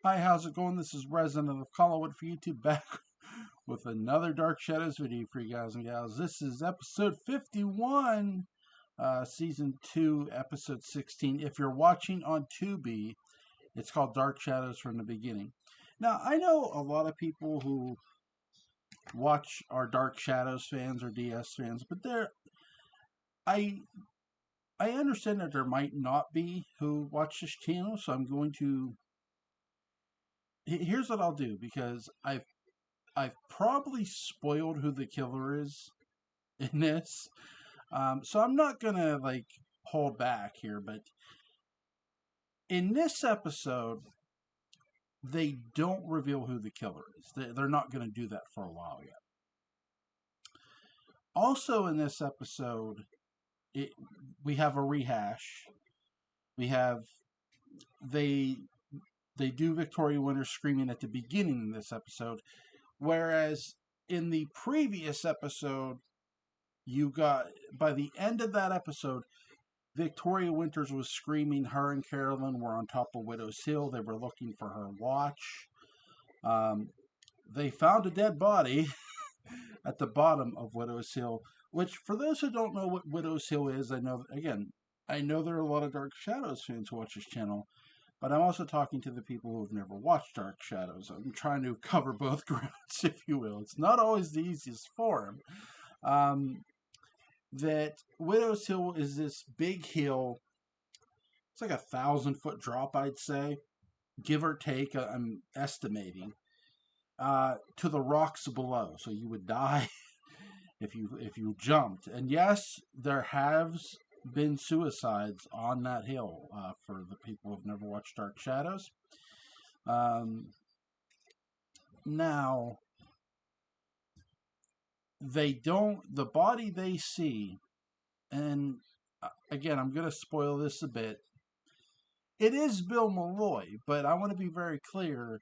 Hi, how's it going? This is Resident of Collinwood for YouTube back with another Dark Shadows video for you guys and gals. This is episode 51, season 2, episode 16. If you're watching on Tubi, it's called Dark Shadows from the Beginning. Now, I know a lot of people who watch are Dark Shadows fans or DS fans, but I I understand that there might not be who watch this channel, so I'm going to here's what I'll do because I've probably spoiled who the killer is in this. So I'm not gonna hold back here, but in this episode, they don't reveal who the killer is. They're not gonna do that for a while yet. Also, in this episode, it, we have a rehash. We have they they do Victoria Winter screaming at the beginning of this episode, whereas in the previous episode, you got by the end of that episode, Victoria Winters was screaming. Her and Carolyn were on top of Widow's Hill. They were looking for her watch. They found a dead body at the bottom of Widow's Hill, which, for those who don't know what Widow's Hill is, I know there are a lot of Dark Shadows fans who watch this channel, but I'm also talking to the people who have never watched Dark Shadows. I'm trying to cover both grounds, if you will. It's not always the easiest forum. That Widow's Hill is this big hill. It's like 1,000-foot drop, I'd say, give or take. I'm estimating to the rocks below. So you would die if you jumped. And yes, there has been suicides on that hill. For the people who've never watched Dark Shadows. Um, Now they don't. The body they see, and again, I'm going to spoil this a bit. It is Bill Malloy, but I want to be very clear.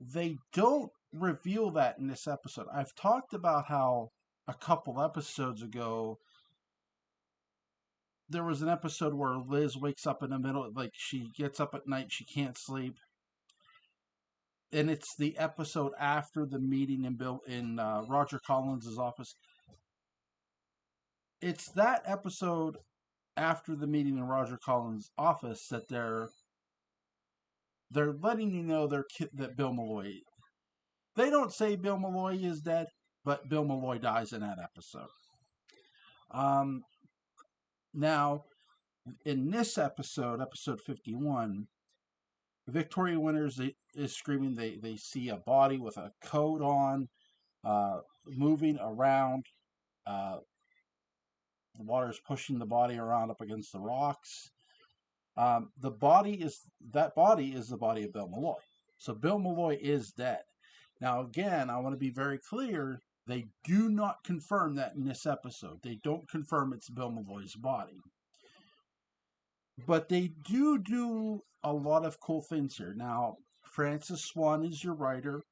They don't reveal that in this episode. I've talked about how a couple episodes ago there was an episode where Liz wakes up in the middle, like she gets up at night, she can't sleep, and it's the episode after the meeting in Roger Collins' office. It's that episode after the meeting in Roger Collins' office that they're letting you know that Bill Malloy. They don't say Bill Malloy is dead, but Bill Malloy dies in that episode. Um, Now, in this episode, episode 51, Victoria Winters is screaming. They see a body with a coat on, moving around. Uh, the water is pushing the body around up against the rocks. That body is the body of Bill Malloy. So Bill Malloy is dead. Now, again, I want to be very clear. They do not confirm that in this episode. They don't confirm it's Bill Malloy's body. But they do a lot of cool things here. Now, Francis Swan is your writer.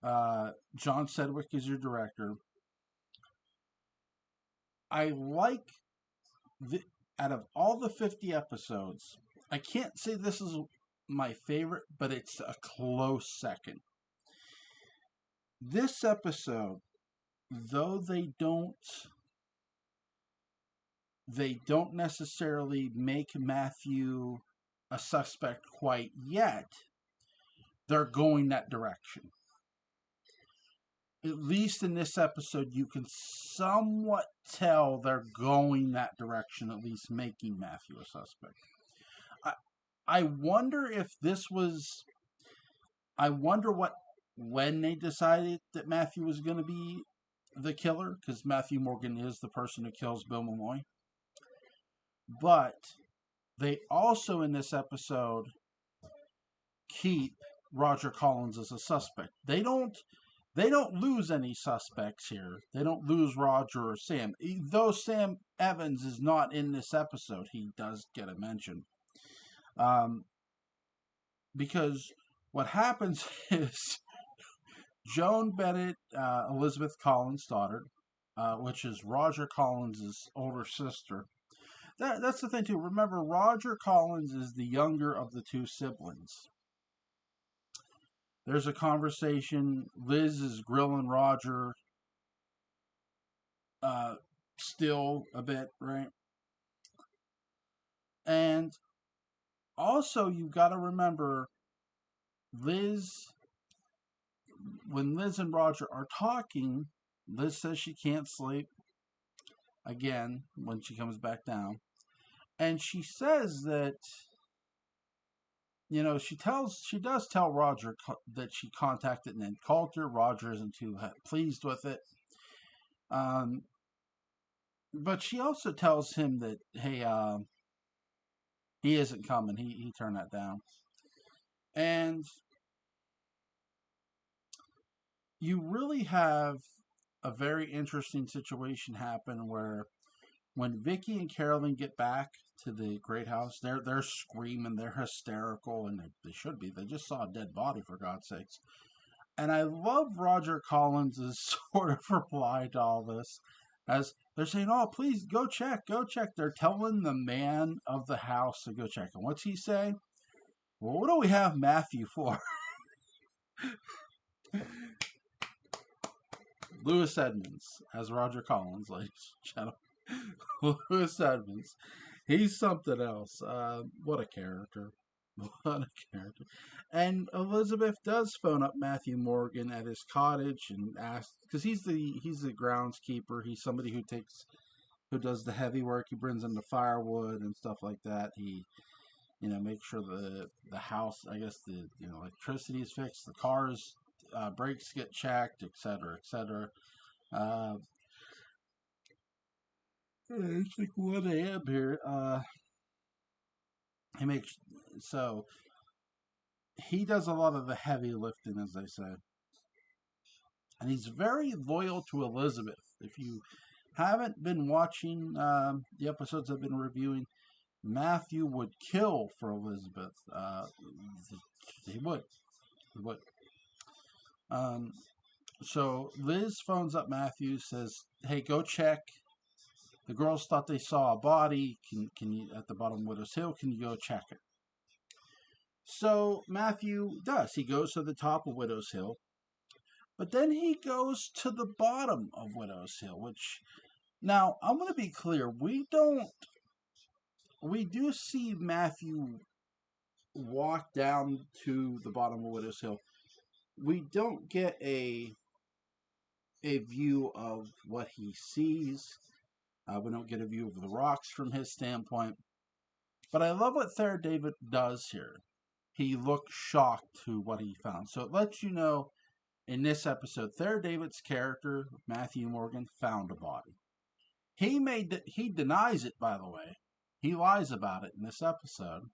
John Sedgwick is your director. I like out of all the 50 episodes, I can't say this is my favorite, but it's a close second. This episode, though they don't necessarily make Matthew a suspect quite yet, they're going that direction. At least in this episode, you can somewhat tell they're going that direction, at least making Matthew a suspect. I wonder if this was. I wonder when they decided that Matthew was going to be the killer, because Matthew Morgan is the person who kills Bill Malloy. But they also, in this episode, keep Roger Collins as a suspect. They don't lose any suspects here. They don't lose Roger or Sam. Though Sam Evans is not in this episode, he does get a mention. Because what happens is Joan Bennett, Elizabeth Collins' daughter, which is Roger Collins' older sister, That's the thing too. Remember, Roger Collins is the younger of the two siblings. There's a conversation. Liz is grilling Roger, uh, still a bit, right? And also, you've got to remember, Liz, when Liz and Roger are talking, Liz says she can't sleep again when she comes back down. And she says that, she does tell Roger that she contacted Ned Coulter. Roger isn't too pleased with it. Um, but she also tells him that, hey, he isn't coming. He turned that down. And you really have a very interesting situation happen where when Vicky and Carolyn get back to the Great House, they're screaming, they're hysterical, and they should be. They just saw a dead body, for God's sakes. And I love Roger Collins' sort of reply to all this, as they're saying, "Oh, please go check, go check." They're telling the man of the house to go check. And what's he say? Well, what do we have Matthew for? Louis Edmonds as Roger Collins, ladies and gentlemen. Louis Edmonds. He's something else. What a character. What a character. And Elizabeth does phone up Matthew Morgan at his cottage and asks, because he's the groundskeeper. He's somebody who does the heavy work. He brings in the firewood and stuff like that. He makes sure the house, I guess the electricity is fixed, the cars brakes get checked, etc., etc. It's like 1 a.m. here. He makes so he does a lot of the heavy lifting, as they say, and he's very loyal to Elizabeth. If you haven't been watching the episodes I've been reviewing, Matthew would kill for Elizabeth. He would. He would. Um, so Liz phones up Matthew, says, "Hey, go check. The girls thought they saw a body. Can you at the bottom of Widow's Hill? Can you go check it?" So Matthew does. He goes to the top of Widow's Hill, but then he goes to the bottom of Widow's Hill. Which now I'm going to be clear. We do see Matthew walk down to the bottom of Widow's Hill. We don't get a view of what he sees. We don't get a view of the rocks from his standpoint. But I love what Thayer David does here. He looks shocked to what he found. So it lets you know in this episode, Thayer David's character, Matthew Morgan, found a body. He denies it, by the way. He lies about it in this episode.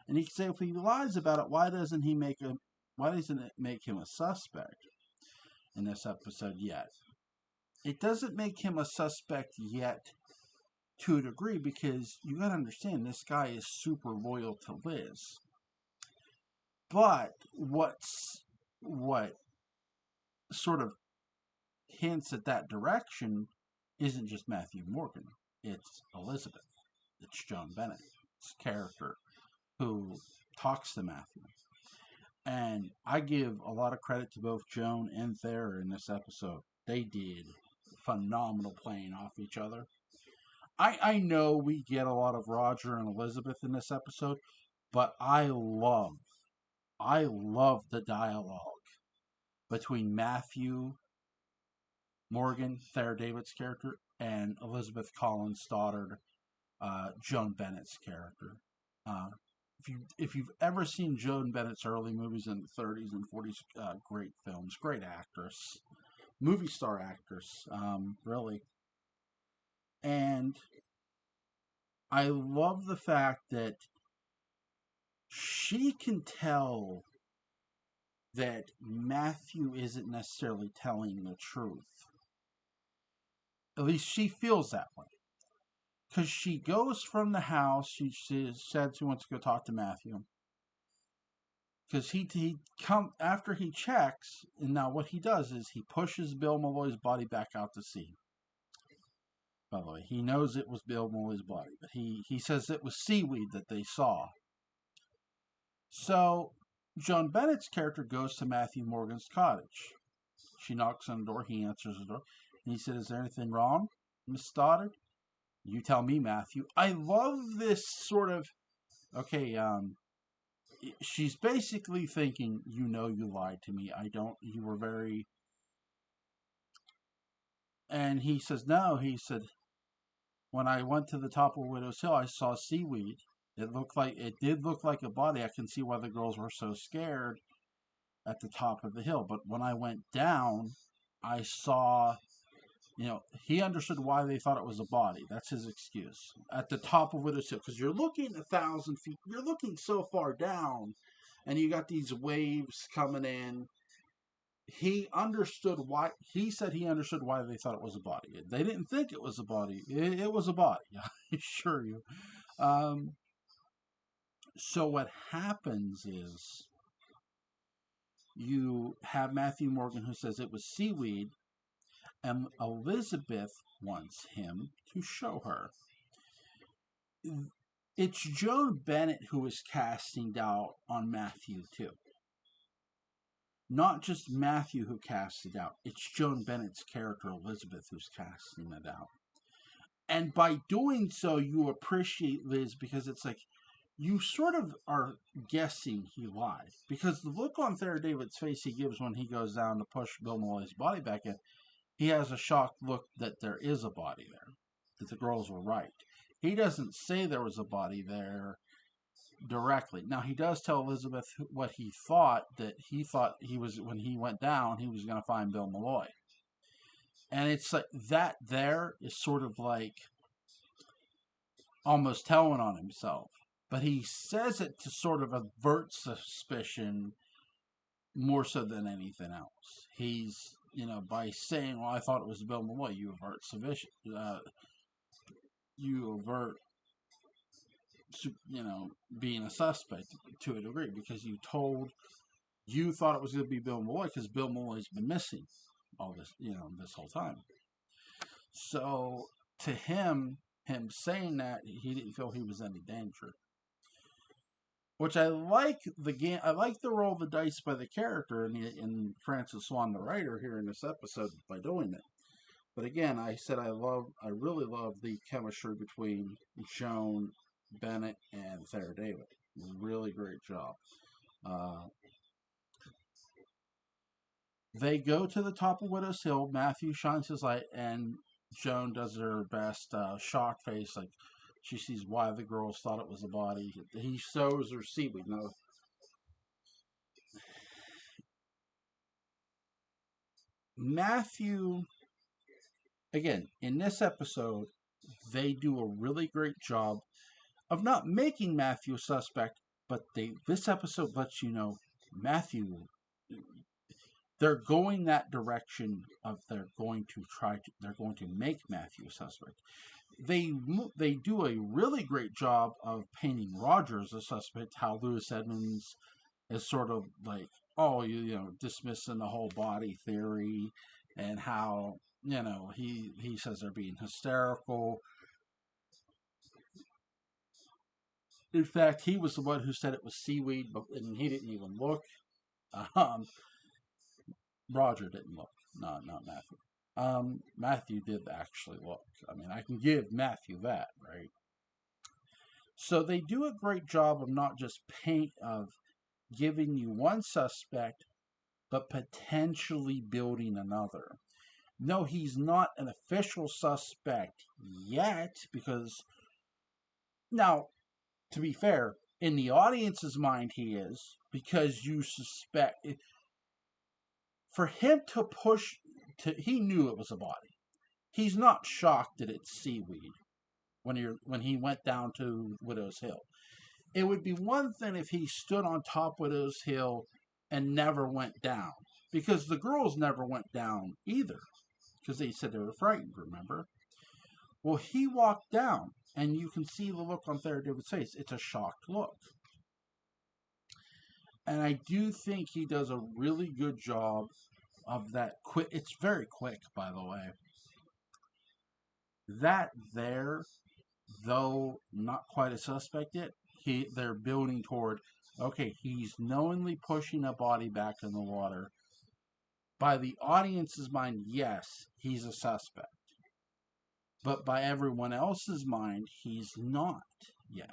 And you can say, if he lies about it, why doesn't it make him a suspect in this episode yet? It doesn't make him a suspect yet to a degree, because you got to understand, this guy is super loyal to Liz. But what sort of hints at that direction isn't just Matthew Morgan. It's Elizabeth. It's Joan Bennett's character who talks to Matthew. And I give a lot of credit to both Joan and Thayer in this episode. They did phenomenal playing off each other. I know we get a lot of Roger and Elizabeth in this episode, but I love the dialogue between Matthew Morgan, Thayer David's character, and Elizabeth Collins' Stoddard, Joan Bennett's character. If you've ever seen Joan Bennett's early movies in the 30s and 40s, great films, great actress, movie star actress, really. And I love the fact that she can tell that Matthew isn't necessarily telling the truth. At least she feels that way. Because she goes from the house, she said she wants to go talk to Matthew. Because he come after he checks, and now what he does is he pushes Bill Malloy's body back out to sea. By the way, he knows it was Bill Mully's body, but he says it was seaweed that they saw. So Joan Bennett's character goes to Matthew Morgan's cottage. She knocks on the door. He answers the door. And he said, "Is there anything wrong, Miss Stoddard?" "You tell me, Matthew." I love this sort of, okay, she's basically thinking, you lied to me. You were very. And he says, no. He said, when I went to the top of Widow's Hill, I saw seaweed. It did look like a body. I can see why the girls were so scared at the top of the hill. But when I went down, I saw, he understood why they thought it was a body. That's his excuse. At the top of Widow's Hill, because you're looking 1,000 feet, you're looking so far down, and you got these waves coming in. He understood why. He said he understood why they thought it was a body. They didn't think it was a body. It was a body. I assure you. So what happens is you have Matthew Morgan who says it was seaweed, and Elizabeth wants him to show her. It's Joan Bennett who is casting doubt on Matthew too. Not just Matthew who casts it out. It's Joan Bennett's character Elizabeth who's casting it out. And by doing so, you appreciate Liz, because it's like you sort of are guessing he lied. Because the look on Tara David's face he gives when he goes down to push Bill Mully's body back in, he has a shocked look that there is a body there, that the girls were right. He doesn't say there was a body there directly. Now, he does tell Elizabeth what he thought, that he was, when he went down, he was going to find Bill Mulloy. And it's like that there is sort of like almost telling on himself. But he says it to sort of avert suspicion more so than anything else. He's, by saying, well, I thought it was Bill Mulloy, you avert suspicion. You avert, being a suspect to a degree, because you thought it was going to be Bill Mulloy because Bill Mulloy's been missing all this, this whole time. So to him saying that, he didn't feel he was any danger. Which I like the game. I like the roll of the dice by the character in Francis Swan, the writer, here in this episode by doing it. But again, I said I really love the chemistry between Joan Bennett and Tara David. Really great job. They go to the top of Widow's Hill. Matthew shines his light, and Joan does her best shock face, like she sees why the girls thought it was a body. He shows her seaweed. Now, Matthew, again, in this episode, they do a really great job of not making Matthew a suspect, but this episode lets you know Matthew, they're going that direction of they're going to make Matthew a suspect. They do a really great job of painting Roger as a suspect. How Louis Edmonds is sort of like, oh, dismissing the whole body theory, and how he says they're being hysterical. In fact, he was the one who said it was seaweed, and he didn't even look. Roger didn't look. No, not Matthew. Matthew did actually look. I mean, I can give Matthew that, right? So they do a great job of not just of giving you one suspect, but potentially building another. No, he's not an official suspect yet, because now, to be fair, in the audience's mind he is, because you suspect for him to push he knew it was a body. He's not shocked that it's seaweed when he went down to Widow's Hill. It would be one thing if he stood on top of Widow's Hill and never went down, because the girls never went down either, because they said they were frightened, remember? Well, he walked down, and you can see the look on Tara David's face. It's a shocked look. And I do think he does a really good job of that quick. It's very quick, by the way. That there, though not quite a suspect yet, they're building toward, okay, he's knowingly pushing a body back in the water. By the audience's mind, yes, he's a suspect. But by everyone else's mind, he's not yet.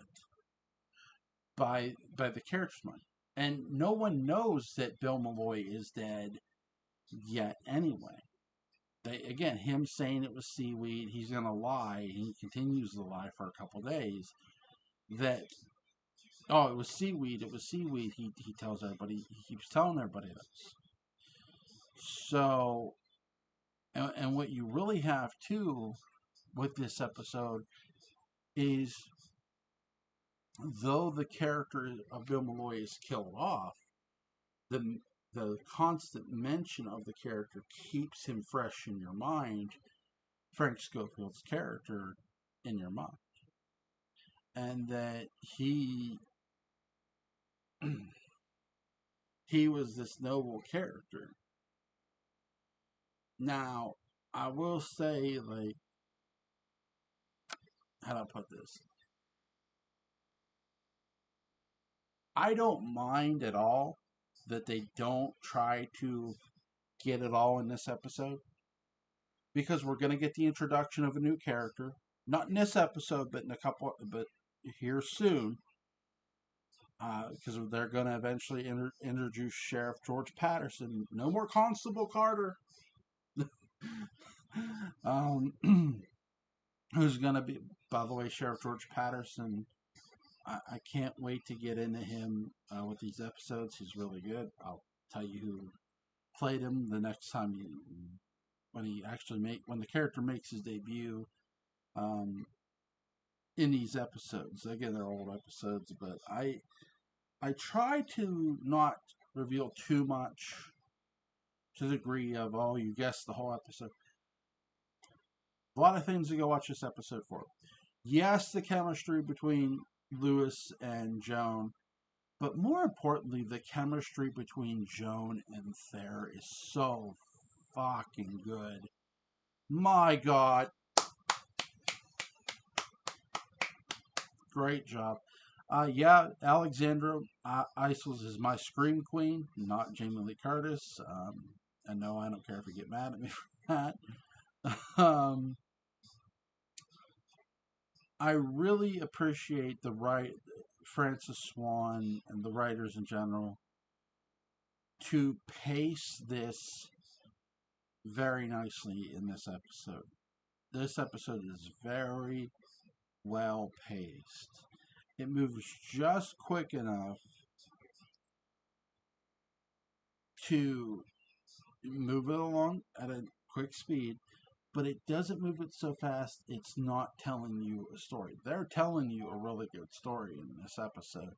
By the character's mind. And no one knows that Bill Malloy is dead yet anyway. Again, him saying it was seaweed, he's going to lie, and he continues to lie for a couple days. That, oh, it was seaweed, he tells everybody, he keeps telling everybody this. So, and what you really have too with this episode is, though the character of Bill Malloy is killed off, the constant mention of the character keeps him fresh in your mind, Frank Schofield's character in your mind. And that he was this noble character. Now, I will say, like, how do I put this? I don't mind at all that they don't try to get it all in this episode, because we're going to get the introduction of a new character, not in this episode, but but here soon, because they're going to eventually introduce Sheriff George Patterson. No more Constable Carter. Who's going to be, by the way, Sheriff George Patterson. I can't wait to get into him with these episodes. He's really good. I'll tell you who played him the next time when the character makes his debut in these episodes. Again, they're old episodes, but I try to not reveal too much to the degree of, oh, you guessed the whole episode. A lot of things to go watch this episode for. Yes, the chemistry between Lewis and Joan, but more importantly, the chemistry between Joan and Thayer is so fucking good. My God. Great job. Yeah, Alexandra Isles is my scream queen, not Jamie Lee Curtis. And no, I don't care if you get mad at me for that. I really appreciate Francis Swan and the writers in general to pace this very nicely in this episode. This episode is very well paced. It moves just quick enough to move it along at a quick speed, but it doesn't move it so fast it's not telling you a story. They're telling you a really good story in this episode.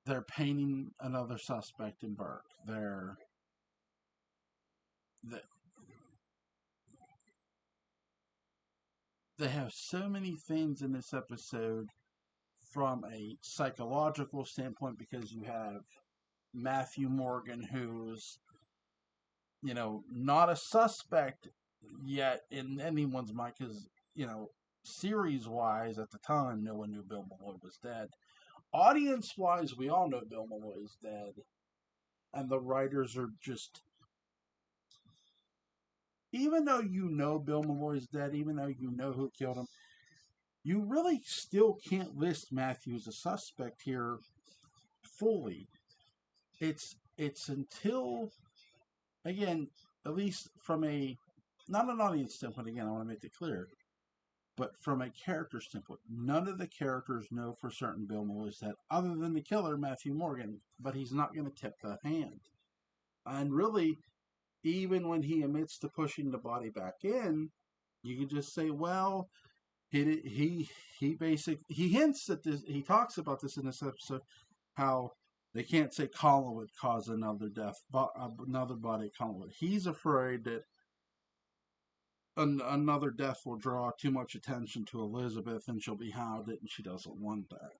They're painting another suspect in Burke. They have so many things in this episode from a psychological standpoint, because you have Matthew Morgan, who's, not a suspect yet in anyone's mind, because, series wise, at the time, no one knew Bill Malloy was dead. Audience wise, we all know Bill Malloy is dead. And the writers are just, even though you know Bill Malloy is dead, even though you know who killed him, you really still can't list Matthew as a suspect here fully. It's until, again, at least from not an audience standpoint, again, I want to make it clear, but from a character standpoint, none of the characters know for certain Bill Malloy is dead, other than the killer, Matthew Morgan, but he's not going to tip the hand. And really, even when he admits to pushing the body back in, you can just say, well, he hints at this. He talks about this in this episode, how they can't say Colin would cause another death, another body. Colin would. He's afraid that another death will draw too much attention to Elizabeth, and she'll be hounded, and she doesn't want that.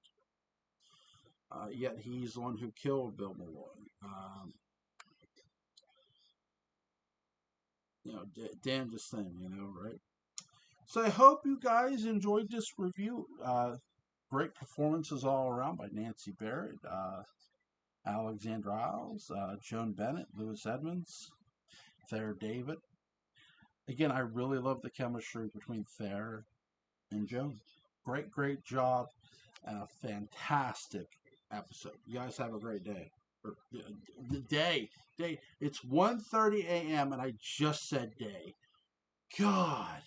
Yet he's the one who killed Bill Malloy. Damnedest thing, right? So I hope you guys enjoyed this review. Great performances all around by Nancy Barrett, Alexandra Isles, Joan Bennett, Lewis Edmonds, Thayer David. Again, I really love the chemistry between Thayer and Joan. Great job, and a fantastic episode. You guys have a great day. The day. It's 1:30 a.m. and I just said day. God.